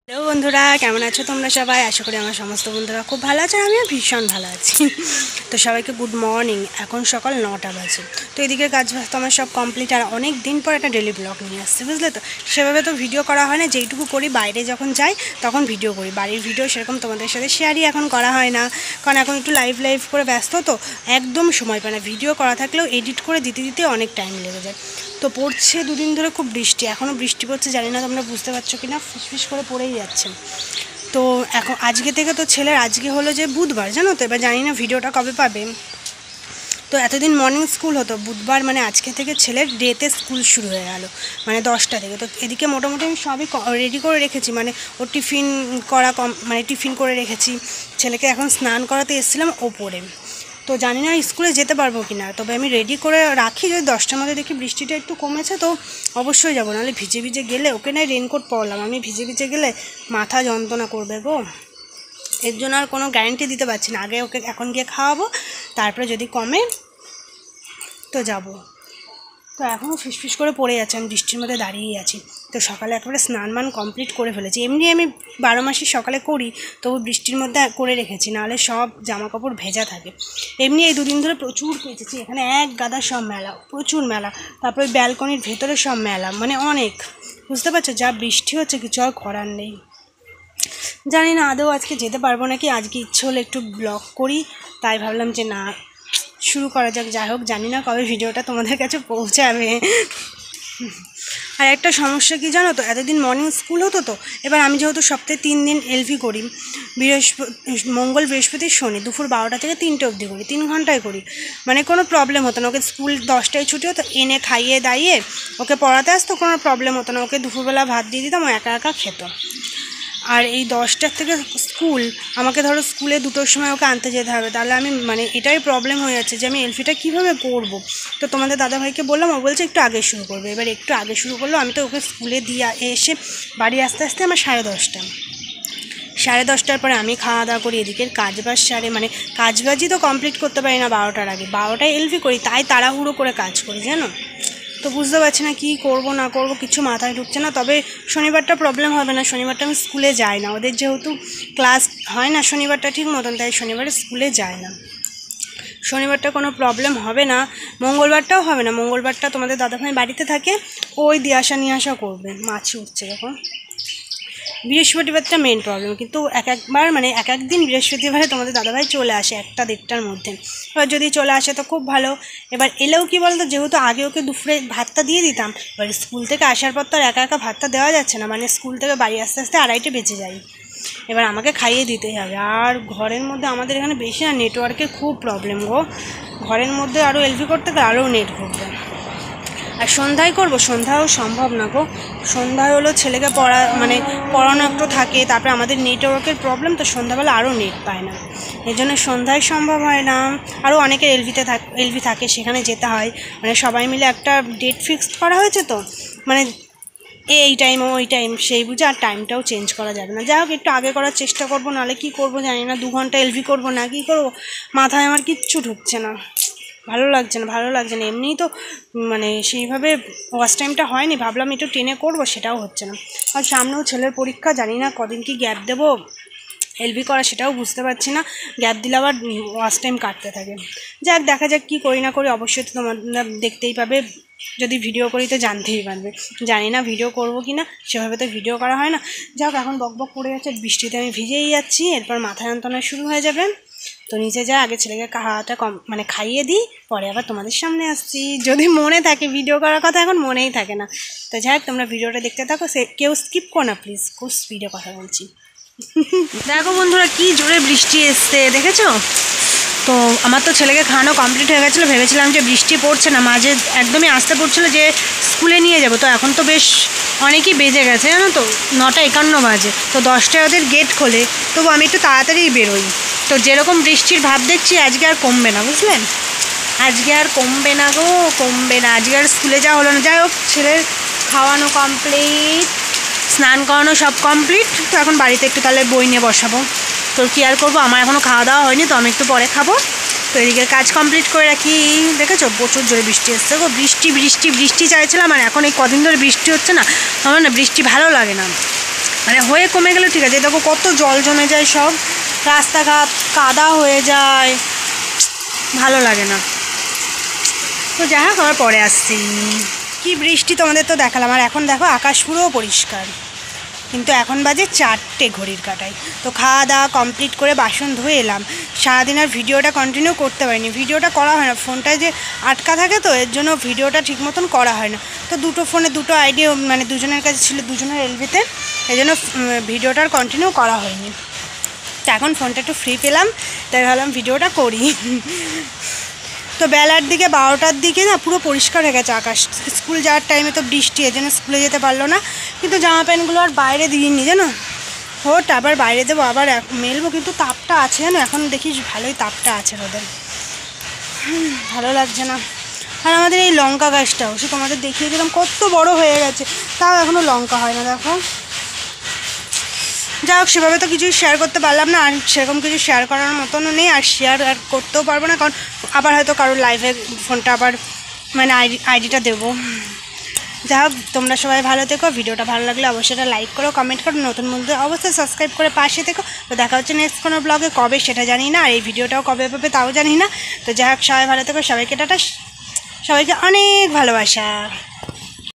Hello বন্ধুরা, কেমন আছো তোমরা সবাই? আশা করি আমার সমস্ত বন্ধুরা খুব ভালো আছে, আমিও ভীষণ ভালো আছি। তো সবাইকে গুড মর্নিং। এখন সকাল 9টা বাজে। তো এদিকে কাজ বাজ তো আমার সব কমপ্লিট, আর অনেক দিন পর একটা ডেলি ব্লগ নিয়ে আসছে, বুঝলে তো। সেভাবে তো ভিডিও করা হয় না, যেইটুকু করি বাইরে যখন যাই তখন ভিডিও করি। বাড়ির ভিডিও সেরকম তোমাদের সাথে শেয়ারই এখন করা হয় না, কারণ এখন একটু লাইভ করে ব্যস্ত, তো একদম সময় পায় না। ভিডিও করা থাকলেও এডিট করে দিতে দিতে অনেক টাইম লেগে যায়। তো পড়ছে দুদিন ধরে খুব বৃষ্টি, এখনও বৃষ্টি পড়ছে, জানি না তোমরা বুঝতে পারছো কি না, ফিসফিস করে পড়েই যাচ্ছে। তো এখন আজকে থেকে তো ছেলের আজকে হলো যে বুধবার, জানো তো। এবার জানি না ভিডিওটা কবে পাবে। তো এতদিন মর্নিং স্কুল হতো, বুধবার মানে আজকে থেকে ছেলের ডেতে স্কুল শুরু হয়ে গেল, মানে 10টা থেকে। তো এদিকে মোটামুটি আমি সবই রেডি করে রেখেছি, মানে ওর টিফিন করা মানে টিফিন করে রেখেছি। ছেলেকে এখন স্নান করাতে এসেছিলাম ওপরে। তো জানি না স্কুলে যেতে পারবো কি না, তবে আমি রেডি করে রাখি, যদি 10টার মধ্যে দেখি বৃষ্টিটা একটু কমেছে তো অবশ্যই যাবো। নাহলে ভিজে ভিজে গেলে, ওকে নাই রেনকোট পরলাম, আমি ভিজে ভিজে গেলে মাথা যন্ত্রণা করবে গো। এর জন্য আর কোনো গ্যারান্টি দিতে পারছি না। আগে ওকে এখন গিয়ে খাওয়াবো, তারপরে যদি কমে তো যাব। তো এখনও ফিসফিস করে পড়ে যাচ্ছে, আমি বৃষ্টির মধ্যে দাঁড়িয়েই আছি। তো সকালে একেবারে স্নান কমপ্লিট করে ফেলেছি। এমনি আমি 12 মাসই সকালে করি, তবু বৃষ্টির মধ্যে করে রেখেছি, নাহলে সব জামা কাপড় ভেজা থাকে। এমনি এই দুদিন ধরে প্রচুর পেয়েছি, এখানে এক গাদা সব মেলা, প্রচুর মেলা। তারপরে ব্যালকনির ভেতরে সব মেলা, মানে অনেক, বুঝতে পারছো। যা বৃষ্টি হচ্ছে কিছু আর করার নেই। জানি না আদৌ আজকে যেতে পারবো নাকি। আজকে ইচ্ছে হলো একটু ব্লগ করি, তাই ভাবলাম যে না, শুরু করা যাক। যাই হোক, জানি না কবে ভিডিওটা তোমাদের কাছে পৌঁছাবে। আর একটা সমস্যা কি জানো তো, এতদিন মর্নিং স্কুল হতো, তো এবার আমি যেহেতু সপ্তাহে 3 দিন এলভি করি, মঙ্গল বৃহস্পতি শনি, দুপুর 12টা থেকে 3টে অবধি করি, 3 ঘন্টায় করি। মানে কোনো প্রবলেম হতো না, ওকে স্কুল 10টায় ছুটি হতো, এনে খাইয়ে দাইয়ে ওকে পড়াতে আসতো, কোনো প্রবলেম হতো না। ওকে দুপুরবেলা ভাত দিয়ে দিতাম, ও একা একা খেত। আর এই 10টার থেকে স্কুল, আমাকে ধরো স্কুলে 2টোর সময় ওকে আনতে যেতে হবে, তাহলে আমি মানে এটাই প্রবলেম হয়ে যাচ্ছে যে আমি এলফিটা কীভাবে করবো। তো তোমাদের দাদাভাইকে বললাম, ও বলছে একটু আগে শুরু করবে। এবার একটু আগে শুরু করলো, আমি তো ওকে স্কুলে দিয়ে এসে বাড়ি আসতে আসতে আমার 10:30। 10:30টার পরে আমি খাওয়া দাওয়া করি, এদিকের কাজবাজ সারে, মানে কাজবাজই তো কমপ্লিট করতে পারি না 12টার আগে। 12টায় এলফি করি, তাই তাড়াহুড়ো করে কাজ করি, জানো তো। বুঝতে পারছি না কী করব না করব, কিছু মাথায় ঢুকছে না। তবে শনিবারটা প্রবলেম হবে না, শনিবারটা আমি স্কুলে যাই না, ওদের যেহেতু ক্লাস হয় না শনিবারটা ঠিক মতন, তাই শনিবারে স্কুলে যায় না। শনিবারটা কোনো প্রবলেম হবে না, মঙ্গলবারটাও হবে না। মঙ্গলবারটা তোমাদের দাদাভাই বাড়িতে থাকে, ওই দিয়ে আসা নিয়ে আসা করবে। মাছি উঠছে যখন। বৃহস্পতিবারটা মেন প্রবলেম, কিন্তু একবার মানে এক একদিন বৃহস্পতিবারে তোমাদের দাদাভাই চলে আসে 1টা-1:30টার মধ্যে। এবার যদি চলে আসে তো খুব ভালো। এবার এলেও কি বলতো, যেহেতু আগে ওকে দুপুরে ভাতটা দিয়ে দিতাম, এবার স্কুল থেকে আসার পর তো আর একা একা ভাতটা দেওয়া যাচ্ছে না, মানে স্কুল থেকে বাড়ি আসতে আসতে 2:30 বেজে যায়। এবার আমাকে খাইয়ে দিতেই হবে। আর ঘরের মধ্যে আমাদের এখানে বেশি না নেটওয়ার্কের খুব প্রবলেম গো। ঘরের মধ্যে আরও এলভি করতে গেলে আরও নেট ঘুরবে। আর সন্ধ্যায় করবো, সন্ধ্যাও সম্ভব না গো। সন্ধ্যায় হলো ছেলেকে পড়ানো একটু থাকে, তারপরে আমাদের নেটওয়ার্কের প্রবলেম, তো সন্ধ্যাবেলা আরও নেট পায় না, এই জন্য সন্ধ্যায় সম্ভব হয় না। আরও অনেকের এলভি থাকে, সেখানে যেতে হয়। মানে সবাই মিলে একটা ডেট ফিক্সড করা হয়েছে, তো মানে এই টাইম ওই টাইম সেই বুঝে আর টাইমটাও চেঞ্জ করা যাবে না। যাই হোক, একটু আগে করার চেষ্টা করবো, নাহলে কী করবো জানি না। 2 ঘন্টা এলভি করবো না কী করবো, মাথায় আমার কিচ্ছু ঢুকছে না। ভালো লাগছে না এমনিই তো, মানে সেইভাবে ওয়াচ টাইমটা হয়নি। ভাবলাম একটু টেনে করবো, সেটাও হচ্ছে না। আর সামনেও ছেলের পরীক্ষা, জানি না কদিন কি গ্যাপ দেবো এলবি করা, সেটাও বুঝতে পারছি না। গ্যাপ দিলে আবার ওয়াচ টাইম কাটতে থাকে। যাক, দেখা যাক কী করি না করি। অবশ্যই তো তোমরা দেখতেই পাবে, যদি ভিডিও করি তো জানতেই পারবে। জানি না ভিডিও করবো কি না, সেভাবে তো ভিডিও করা হয় না। যাক, এখন বকবক করে যাচ্ছে, বৃষ্টিতে আমি ভিজেই যাচ্ছি, এরপর মাথা যন্ত্রণা শুরু হয়ে যাবে। তো নিচে যা, আগে ছেলেকে খাওয়াটা খাইয়ে দিই, পরে আবার তোমাদের সামনে আসছি। যদি মনে থাকে ভিডিও করার কথা, এখন মনেই থাকে না। তো যাই হোক, তোমরা ভিডিওটা দেখতে থাকো, কেউ স্কিপ করো না প্লিজ, খুব স্পিডে কথা বলছি। দেখো বন্ধুরা, কি জোরে বৃষ্টি এসছে, দেখেছো তো। আমার তো ছেলেকে খাওয়ানো কমপ্লিট হয়ে গেছিলো, ভেবেছিলাম যে বৃষ্টি পড়ছে না, মাঝে একদমই আসতে পড়ছিলো যে স্কুলে নিয়ে যাব। তো এখন তো বেশ অনেকই বেজে গেছে, জানো তো, 9:51 বাজে। তো 10টায় ওদের গেট খোলে, তবু আমি একটু তাড়াতাড়ি বেরোই। তো যেরকম বৃষ্টির ভাব দেখছি, আজকে আর কমবে না, বুঝলেন। আজকে আর কমবে না গো, কমবে না। আজকে আর স্কুলে যাওয়া হলো না। যাই হোক, ছেলের খাওয়ানো কমপ্লিট, স্নান করানো সব কমপ্লিট। তো এখন বাড়িতে একটু তাহলে বই নিয়ে বসাবো। তো কী আর করবো, আমার এখনও খাওয়া দাওয়া হয়নি, তো আমি একটু পরে খাবো। তো এদিকে কাজ কমপ্লিট করে রাখি। দেখেছো, প্রচুর জোরে বৃষ্টি এসছে গো। বৃষ্টি চাইছিলাম, আর এখন এই কদিন ধরে বৃষ্টি হচ্ছে না, আমার না বৃষ্টি ভালো লাগে না। মানে হয়ে কমে গেলে ঠিক আছে, দেখো কত জল জমে যায়, সব রাস্তাঘাট কাদা হয়ে যায়, ভালো লাগে না। তো যাই হোক আমার পরে আসছি। কি বৃষ্টি তোমাদের তো দেখালাম, আর এখন দেখো আকাশ পুরো পরিষ্কার, কিন্তু এখন বাজে 4টে ঘড়ির কাটায়। তো খাওয়া দাওয়া কমপ্লিট করে বাসন ধুয়ে এলাম। সারাদিন আর ভিডিওটা কন্টিনিউ করতে পারিনি, ভিডিওটা করা হয় না, ফোনটায় যে আটকা থাকে তো এর জন্য ভিডিওটা ঠিক মতন করা হয় না। তো দুটো ফোনে দুটো আইডি মানে দুজনের কাছে ছিল, দুজনের এলবিতে, এই জন্য ভিডিওটার কন্টিনিউ করা হয়নি। তো এখন ফোনটা একটু ফ্রি পেলাম, তাই ভাবলাম ভিডিওটা করি। তো বেলার দিকে 12টার দিকে না পুরো পরিষ্কার হয়ে গেছে আকাশ। স্কুল যাওয়ার টাইমে তো বৃষ্টি, এই জন্য স্কুলে যেতে পারলো না, কিন্তু জামা প্যান্টগুলো আর বাইরে দিইনি জানো, হোট আবার বাইরে দেবো, আবার মেলবো, কিন্তু তাপটা আছে জানো, এখন দেখিস ভালোই তাপটা আছে রোদের, ভালো লাগছে না। আর আমাদের এই লঙ্কা গাছটাও সে তোমাদের দেখিয়েছিলাম কত বড় হয়ে গেছে, তাও এখনও লঙ্কা হয় না দেখো। যাই হোক, সেভাবে তো কিছুই শেয়ার করতে পারলাম না, আর সেরকম কিছু শেয়ার করার মতনও নেই, আর শেয়ার আর করতেও পারবো না, কারণ আবার হয়তো কারোর লাইভে ফোনটা আবার মানে আইডিটা দেবো। যাই হোক, তোমরা সবাই ভালো থেকো, ভিডিওটা ভালো লাগলে অবশ্যই এটা লাইক করো, কমেন্ট করো, নতুন বন্ধু অবশ্যই সাবস্ক্রাইব করে পাশে থেকো। তো দেখা হচ্ছে নেক্সট কোনো ব্লগে, কবে সেটা জানি না, আর এই ভিডিওটাও কবে পাবে তাও জানি না। তো যাই হোক, সবাই ভালো থেকো, সবাইকে টাটা, সবাইকে অনেক ভালোবাসা।